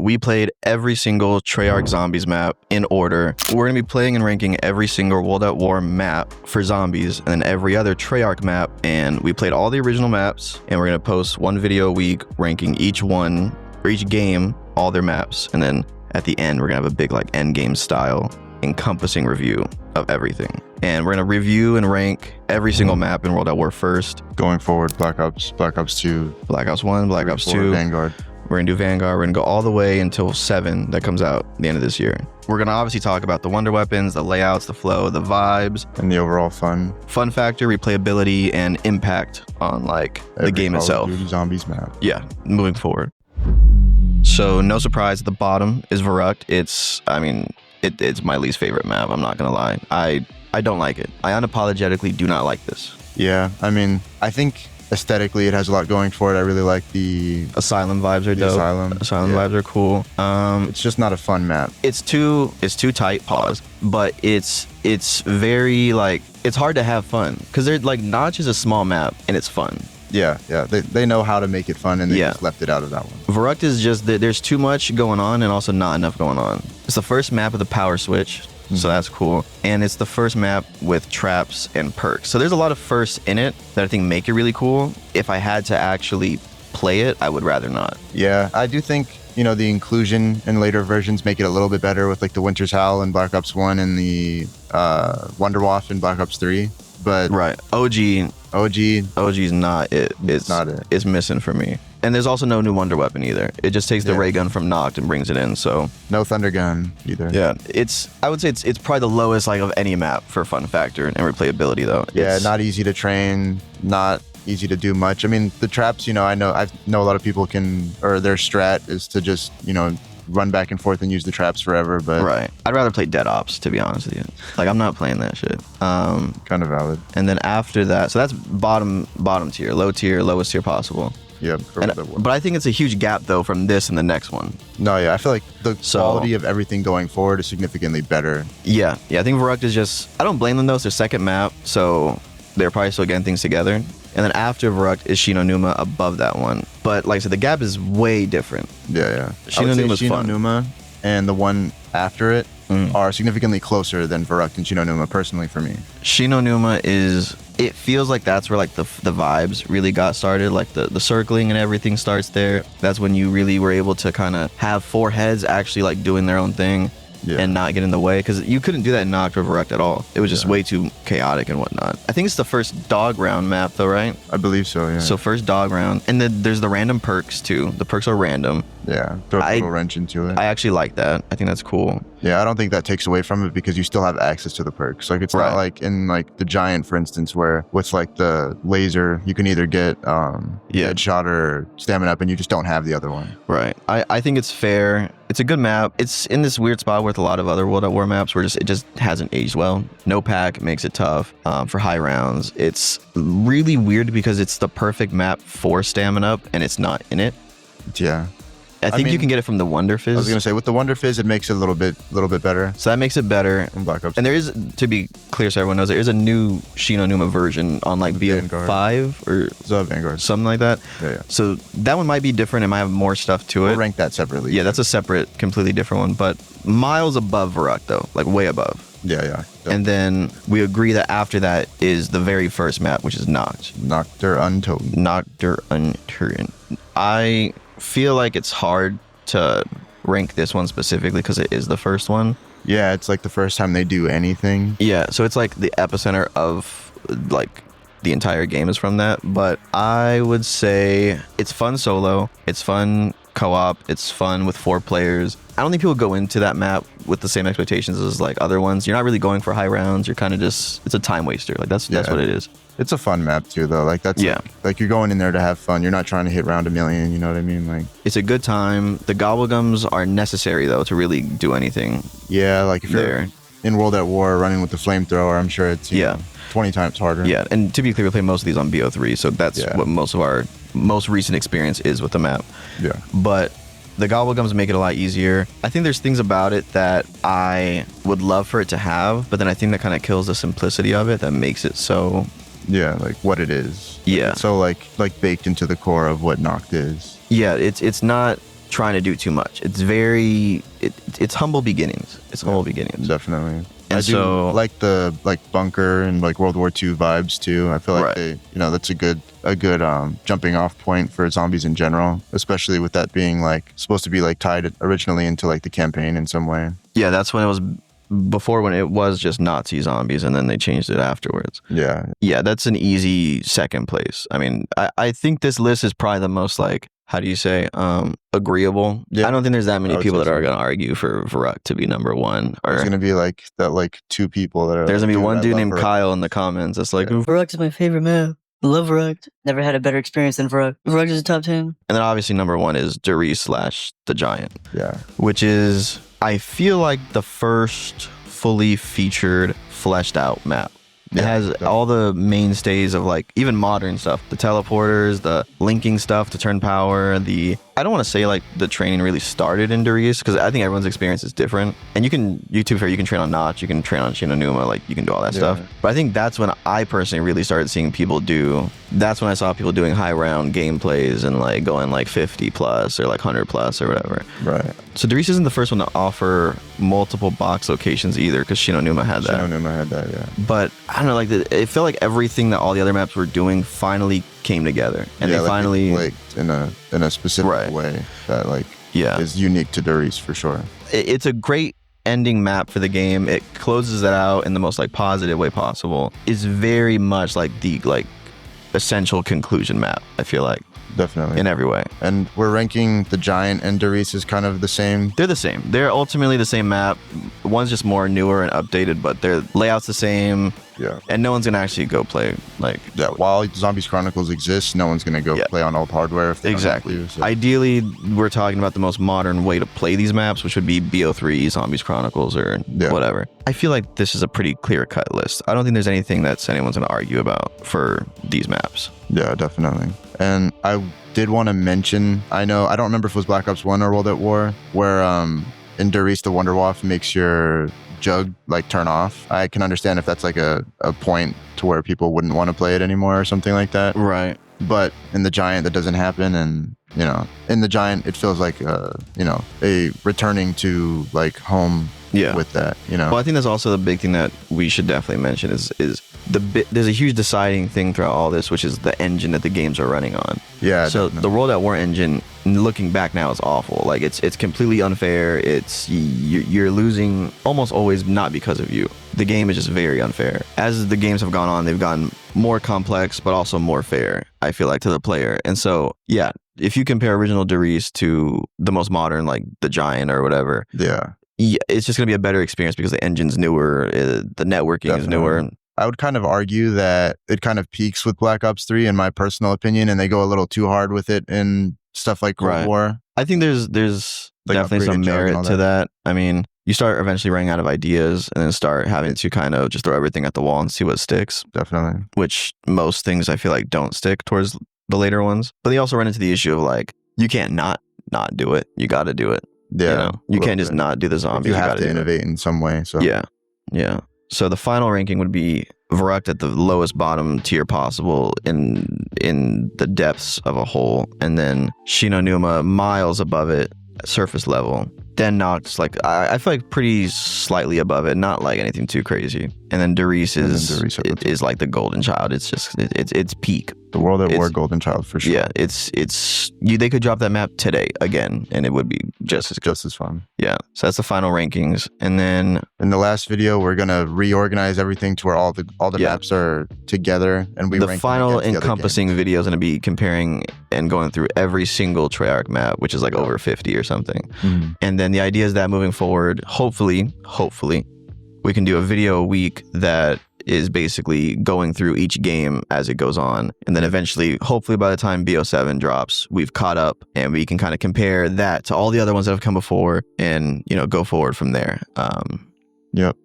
we played every single Treyarch Zombies map in order. We're going to be playing and ranking every single World at War map for zombies and then every other Treyarch map. And we played all the original maps, and we're going to post one video a week ranking each one, or each game, all their maps. And then at the end, we're going to have a big like end game style encompassing review of everything. And we're going to review and rank every single map in World at War first. Going forward, Black Ops 2, Black Ops 1, Black Ops 2, Vanguard. We're gonna do Vanguard. We're gonna go all the way until 7 that comes out at the end of this year. We're gonna obviously talk about the wonder weapons, the layouts, the flow, the vibes, and the overall fun factor, replayability, and impact on like the game itself. Call of Duty Zombies map. Yeah, moving forward. So no surprise, at the bottom is Verrückt. It's my least favorite map. I'm not gonna lie. I don't like it. I unapologetically do not like this. Yeah, I mean, I think aesthetically it has a lot going for it. I really like the Asylum vibes are dope. Asylum vibes are cool. It's just not a fun map. It's too tight, pause, but it's very like, it's hard to have fun because they're like, Notch is a small map and it's fun. Yeah, they know how to make it fun, and they just left it out of that one. Verrückt is just that there's too much going on and also not enough going on. It's the first map with a power switch, so that's cool. And it's the first map with traps and perks. So there's a lot of firsts in it that I think make it really cool. If I had to actually play it, I would rather not. Yeah, I do think, you know, the inclusion in later versions make it a little bit better with like the Winter's Howl in Black Ops 1 and the Wonderwaff in Black Ops 3. But right, OG's not it. It's not it. It's missing for me. And there's also no new wonder weapon either. It just takes the ray gun from Nacht and brings it in. So no thunder gun either. Yeah, I would say it's probably the lowest like of any map for fun factor and replayability though. Yeah, not easy to train, not easy to do much. I mean, the traps, you know, I know a lot of people their strat is to just, you know, run back and forth and use the traps forever, but right. I'd rather play Dead Ops, to be honest with you. Like, I'm not playing that shit. Kind of valid. And then after that, so that's bottom tier, lowest tier possible. Yeah. But I think it's a huge gap though from this and the next one. No, yeah, I feel like the quality of everything going forward is significantly better. Yeah, I think Verrückt is just, I don't blame them though. It's their second map, so they're probably still getting things together. And then after Verrückt is Shi No Numa above that one. But like I said, the gap is way different. Yeah. Shi No Numa's fun. Shi No Numa and the one after it are significantly closer than Verrückt and Shi No Numa, personally, for me. Shi No Numa it feels like that's where like the vibes really got started. Like the circling and everything starts there. That's when you really were able to kind of have 4 heads actually like doing their own thing. Yeah. And not get in the way, because you couldn't do that in Nacht or Verrückt at all. It was just way too chaotic and whatnot. I think it's the first dog round map though, right? I believe so, yeah. So first dog round, and then there's the random perks too. The perks are random. Yeah, throw a little wrench into it. I actually like that. I think that's cool. Yeah, I don't think that takes away from it because you still have access to the perks. Like it's not like in like the Giant, for instance, where with like the laser, you can either get headshot or stamina up, and you just don't have the other one. Right. I think it's fair. It's a good map. It's in this weird spot with a lot of other World at War maps where it just hasn't aged well. No pack makes it tough for high rounds. It's really weird because it's the perfect map for stamina up, and it's not in it. Yeah. I mean, you can get it from the Wonder Fizz. I was gonna say with the Wonder Fizz, it makes it a little bit better. So that makes it better. In Black Ops. And there is, to be clear, so everyone knows, there is a new Shi No Numa version on like BO5 or Vanguard, something like that. Yeah. So that one might be different. It might have more stuff to it. We'll rank that separately. Yeah, that's a separate, completely different one. But miles above Verrückt though, like way above. Yeah. And then we agree that after that is the very first map, which is Nacht. Nacht der Untoten. Nacht der Untoten. I feel like it's hard to rank this one specifically because it is the first one. Yeah, it's like the first time they do anything. Yeah, so it's like the epicenter of like the entire game is from that. But I would say it's fun solo, it's fun co-op, it's fun with 4 players. I don't think people go into that map with the same expectations as like other ones. You're not really going for high rounds. You're kind of just, it's a time waster. Like that's what it is. It's a fun map too, though. Like that's like you're going in there to have fun. You're not trying to hit round 1,000,000. You know what I mean? Like it's a good time. The gobblegums are necessary though to really do anything. Yeah, like if you're in World at War running with the flamethrower, I'm sure it's 20 times harder. Yeah, and to be clear, we play most of these on BO3, so that's what most of our most recent experience is with the map. Yeah, but the gobblegums make it a lot easier. I think there's things about it that I would love for it to have, but then I think that kind of kills the simplicity of it that makes it so... Yeah, like what it is. Yeah. It's so like baked into the core of what Nacht is. Yeah, it's not trying to do too much. It's it's humble beginnings. It's humble beginnings. Definitely. And I do like the bunker and like World War II vibes too. I feel like they, that's a good jumping off point for zombies in general, especially with that being like supposed to be like tied originally into like the campaign in some way. Yeah, that's when it was before, when it was just Nazi zombies, and then they changed it afterwards. Yeah, that's an easy second place. I mean, I think this list is probably the most like, how do you say, agreeable. I don't think there's that many people that are going to argue for Verrückt to be number one. Or it's going to be like that, like two people that are. There's going to be one dude named Verrückt. Kyle in the comments that's like, Verrückt is my favorite map. Love Verrückt. Never had a better experience than Verrückt. Verrückt is a top 10. And then obviously number one is Riese / the Giant. Yeah. Which is, I feel like, the first fully featured, fleshed out map. It has all the mainstays of like even modern stuff, the teleporters, the linking stuff to turn power, I don't want to say like the training really started in Riese, because I think everyone's experience is different. And you can train on Notch, you can train on Shi No Numa, like you can do all that stuff. But I think that's when I personally really started seeing people that's when I saw people doing high round gameplays and like going like 50 plus or like 100 plus or whatever. Right. So Riese isn't the first one to offer multiple box locations either, because Shi No Numa had that. Shi No Numa had that, yeah. But I don't know, like it felt like everything that all the other maps were doing finally came together, and they finally clicked in a specific way that like is unique to Riese for sure. It's a great ending map for the game. It closes it out in the most like positive way possible. It's very much like the essential conclusion map, I feel like. Definitely. In every way. And we're ranking the Giant and Riese as kind of the same. They're the same. They're ultimately the same map. One's just more newer and updated, but their layout's the same. Yeah. And no one's going to actually go play while Zombies Chronicles exists, no one's going to go play on old hardware if they exactly. don't have to, so. Ideally, we're talking about the most modern way to play these maps, which would be BO3, Zombies Chronicles, or whatever. I feel like this is a pretty clear-cut list. I don't think there's anything that's anyone's going to argue about for these maps. Yeah, definitely. And I did want to mention, I don't remember if it was Black Ops 1 or World at War, where in Riese, the Wunderwaffe makes your jug like turn off. I can understand if that's like a point to where people wouldn't want to play it anymore or something like that. Right. But in the Giant, that doesn't happen. And, in the Giant, it feels like, a returning to like home with that, Well, I think that's also the big thing that we should definitely mention is there's a huge deciding thing throughout all this, which is the engine that the games are running on. Yeah. So the World at War engine, looking back now, is awful. Like it's completely unfair. You're losing almost always not because of you. The game is just very unfair. As the games have gone on, they've gotten more complex, but also more fair, I feel like, to the player. And so, if you compare original Riese to the most modern, like the Giant or whatever, it's just going to be a better experience because the engine's newer, the networking is newer. I would kind of argue that it kind of peaks with Black Ops 3 in my personal opinion, and they go a little too hard with it in stuff like Cold War. I think there's like definitely some merit to that. I mean, you start eventually running out of ideas and then start having to kind of just throw everything at the wall and see what sticks. Definitely. Which most things I feel like don't stick towards the later ones. But they also run into the issue of like, you can't not do it. You got to do it. Yeah. You can't just not do the zombie. You have to innovate in some way. So yeah. So the final ranking would be Verrückt at the lowest bottom tier possible in the depths of a hole, and then Shi No Numa miles above it, surface level. Then Nacht, like I feel like pretty slightly above it, not like anything too crazy. And then Riese is like the golden child. It's just it's peak. The World at War golden child for sure. Yeah, they could drop that map today again, and it would be just as fun. Yeah, so that's the final rankings, and then in the last video we're gonna reorganize everything to where all the maps are together, and we the final encompassing video is gonna be comparing and going through every single Treyarch map, which is like over 50 or something. And then the idea is that moving forward, hopefully, we can do a video a week that is basically going through each game as it goes on. And then eventually, hopefully by the time BO7 drops, we've caught up and we can kind of compare that to all the other ones that have come before and, go forward from there. Yep.